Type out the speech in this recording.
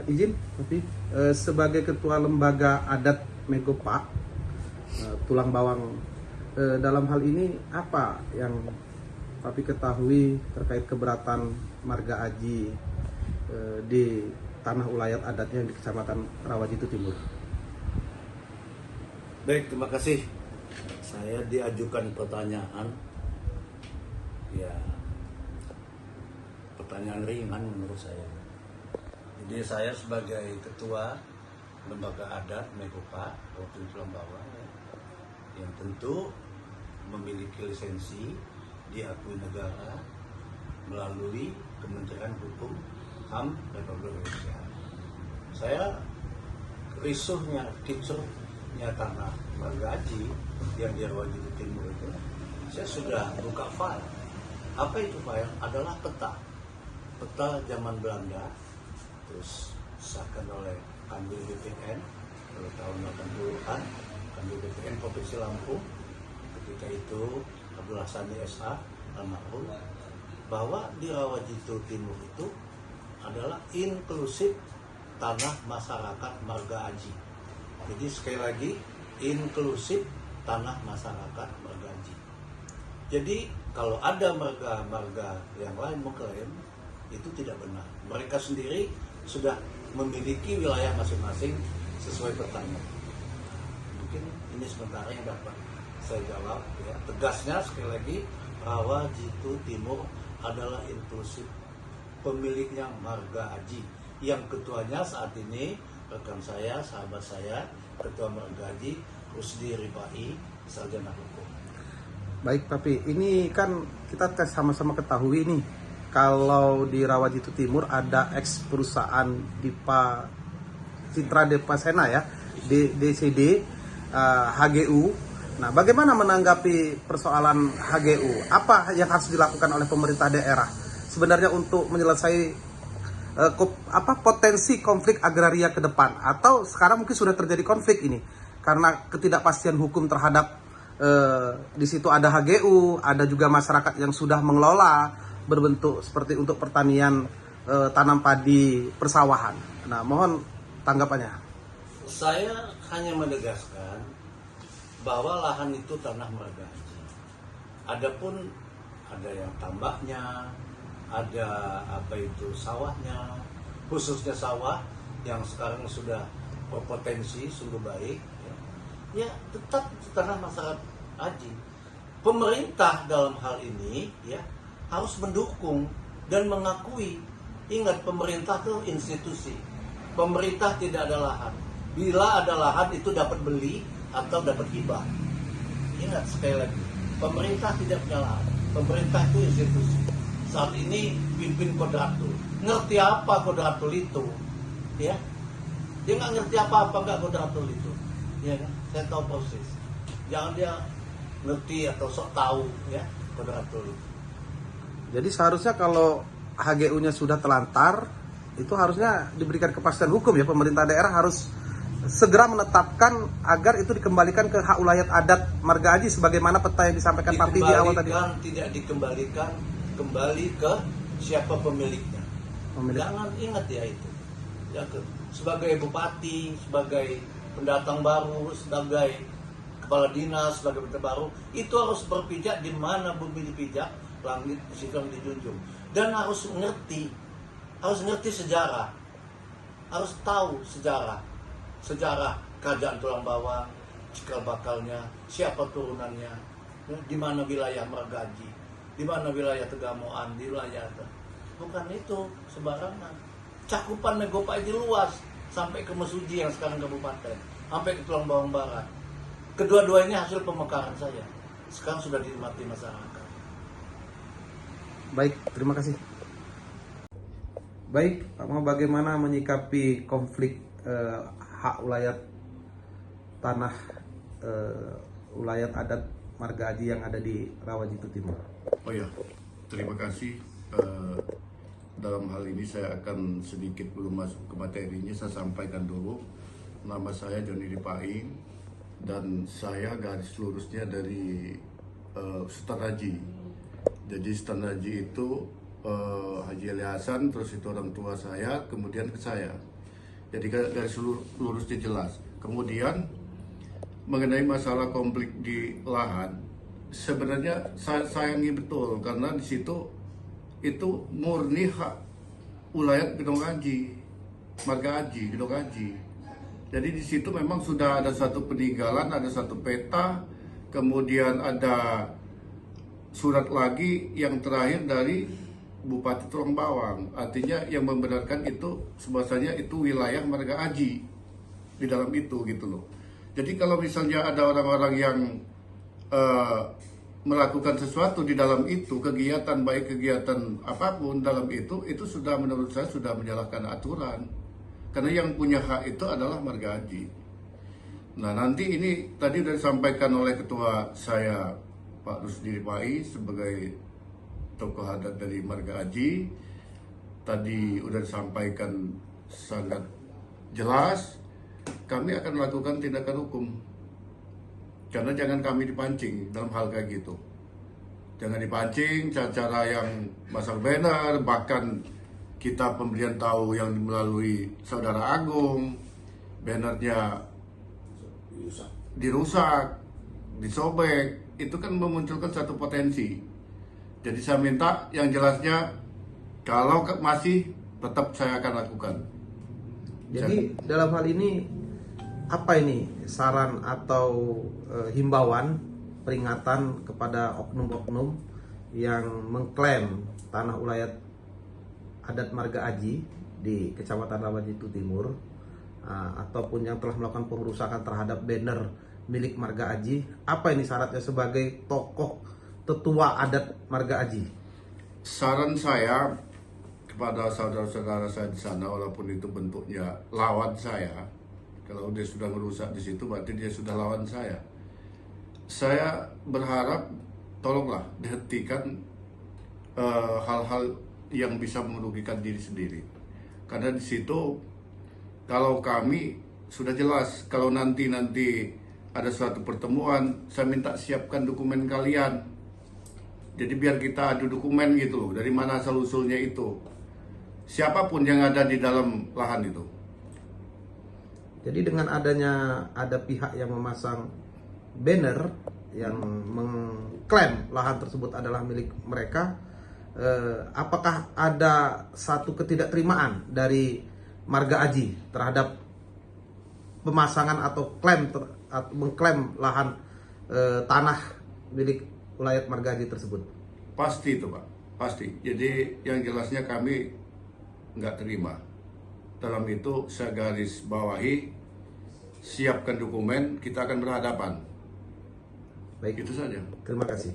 Izin, tapi sebagai ketua lembaga adat Megopa, Tulang Bawang, dalam hal ini apa yang Papi ketahui terkait keberatan marga Aji di tanah ulayat adatnya di Kecamatan Rawajitu Timur? Baik, terima kasih. Saya diajukan pertanyaan, ya pertanyaan ringan menurut saya. Jadi saya sebagai ketua lembaga adat Megopa Provinsi Tulang Bawang, yang tentu memiliki lisensi diakui negara melalui Kementerian Hukum HAM Republik Indonesia. Saya risuhnya, kicurnya tanah marga Aji yang di Rawajitu Timur itu, saya sudah buka file. Apa itu file? Adalah peta zaman Belanda, terus disahkan oleh Kanwil BPN pada tahun 80-an, Kanwil BPN Provinsi Lampung. Ketika itu Abdullah Sani SA almarhum, bahwa di Rawajitu Timur itu adalah inklusif tanah masyarakat marga Aji. Jadi sekali lagi, inklusif tanah masyarakat marga Aji. Jadi kalau ada marga-marga yang lain mengklaim, itu tidak benar. Mereka sendiri sudah memiliki wilayah masing-masing sesuai petanya. Mungkin ini sementara yang dapat saya jawab, ya. Tegasnya sekali lagi, Rawajitu Timur adalah inklusif, pemiliknya marga Aji, yang ketuanya saat ini rekan saya, sahabat saya, Ketua Marga Aji Rusdi Rifai, sarjana hukum. Baik, Papi, ini kan kita sama-sama ketahui nih, kalau di Rawajitu Timur ada ex perusahaan Dipa Citra Depasena ya, DCD, HGU. Nah, bagaimana menanggapi persoalan HGU? Apa yang harus dilakukan oleh pemerintah daerah sebenarnya untuk menyelesaikan potensi konflik agraria ke depan? Atau sekarang mungkin sudah terjadi konflik ini karena ketidakpastian hukum terhadap di situ ada HGU, ada juga masyarakat yang sudah mengelola berbentuk seperti untuk pertanian tanam padi persawahan. Nah, mohon tanggapannya. Saya hanya menegaskan bahwa lahan itu tanah marga Aji. Adapun ada yang tambaknya, ada apa itu sawahnya, khususnya sawah yang sekarang sudah berpotensi sungguh baik, ya tetap tanah masyarakat Aji. Pemerintah dalam hal ini ya harus mendukung dan mengakui. Ingat, pemerintah itu institusi. Pemerintah tidak ada lahan. Bila ada lahan itu dapat beli atau dapat hibah. Ingat sekali lagi, pemerintah tidak punya lahan. Pemerintah itu institusi. Saat ini pimpin Kodratul. Ngerti apa Kodratul itu? Ya, dia nggak ngerti apa-apa nggak Kodratul itu. Ya, saya tahu proses. Jangan dia ngerti atau sok tahu ya Kodratul itu. Jadi seharusnya kalau HGU-nya sudah telantar, itu harusnya diberikan kepastian hukum ya. Pemerintah daerah harus segera menetapkan agar itu dikembalikan ke hak ulayat adat marga Aji sebagaimana peta yang disampaikan Papi di awal tadi. Tidak dikembalikan kembali ke siapa pemiliknya. Jangan ingat ya itu. Ya, sebagai bupati, sebagai pendatang baru, sebagai kepala dinas, sebagai pendatang baru, itu harus berpijak di mana bumi dipijak, langit di situ yang dijunjung. Dan harus ngerti sejarah, harus tahu sejarah kerajaan Tulang Bawang, cikal bakalnya, siapa turunannya, di mana wilayah marga Aji, di mana wilayah Tegamoan, di wilayah bukan itu sembarangan. Cakupan Megopa ini luas sampai ke Mesuji yang sekarang kabupaten, sampai ke Tulang Bawang Barat. Kedua-duanya hasil pemekaran saya. Sekarang sudah dinikmati masyarakat. Baik, terima kasih. Baik, Pak Mo, bagaimana menyikapi konflik hak ulayat tanah ulayat adat marga Aji yang ada di Rawajitu Timur? Oh ya, terima kasih. Dalam hal ini saya akan sedikit belum masuk ke materinya, saya sampaikan dulu. Nama saya Joni Rifai dan saya garis lurusnya dari Sultan Haji. Jadi Sultan Haji itu Haji Ali Hasan, terus itu orang tua saya, kemudian ke saya. Jadi garis lurusnya jelas. Kemudian mengenai masalah konflik di lahan, sebenarnya saya sayangi betul karena di situ itu murni hak wilayah Gedong Aji, Marga Aji, Gedong Aji. Jadi di situ memang sudah ada satu peninggalan, ada satu peta, kemudian ada surat lagi yang terakhir dari Bupati Tulang Bawang. Artinya yang membenarkan itu sebasanya itu wilayah Marga Aji di dalam itu gitu loh. Jadi kalau misalnya ada orang-orang yang melakukan sesuatu di dalam itu, kegiatan baik kegiatan apapun dalam itu sudah menurut saya sudah menyalahkan aturan. Karena yang punya hak itu adalah Marga Aji. Nah nanti ini tadi sudah disampaikan oleh ketua saya Pak Rusdi Pai sebagai tokoh adat dari Marga Aji. Tadi sudah disampaikan sangat jelas. Kami akan melakukan tindakan hukum. Karena jangan kami dipancing dalam hal kayak gitu. Jangan dipancing cara yang masang banner, bahkan kita pemberian tahu yang melalui Saudara Agung, bannernya dirusak, disobek, itu kan memunculkan satu potensi. Jadi saya minta yang jelasnya, kalau masih tetap saya akan lakukan. Jadi dalam hal ini apa ini saran atau himbauan peringatan kepada oknum-oknum yang mengklaim tanah ulayat adat Marga Aji di Kecamatan Rawajitu Timur ataupun yang telah melakukan pengerusakan terhadap banner milik Marga Aji? Apa ini syaratnya sebagai tokoh tetua adat Marga Aji? Saran saya kepada saudara-saudara saya di sana, walaupun itu bentuknya lawan saya, kalau dia sudah merusak di situ berarti dia sudah lawan saya. Saya berharap tolonglah dihentikan hal-hal yang bisa merugikan diri sendiri. Karena di situ kalau kami sudah jelas, kalau nanti ada suatu pertemuan, saya minta siapkan dokumen kalian. Jadi biar kita adu dokumen gitu loh, dari mana asal usulnya itu. Siapapun yang ada di dalam lahan itu. Jadi dengan ada pihak yang memasang banner yang mengklaim lahan tersebut adalah milik mereka, apakah ada satu ketidakterimaan dari Marga Aji terhadap pemasangan atau mengklaim lahan tanah milik wilayah Marga Aji tersebut? Pasti itu Pak, pasti. Jadi yang jelasnya kami nggak terima. Dalam itu saya garis bawahi, siapkan dokumen, kita akan berhadapan. Baik, itu saja. terima kasih.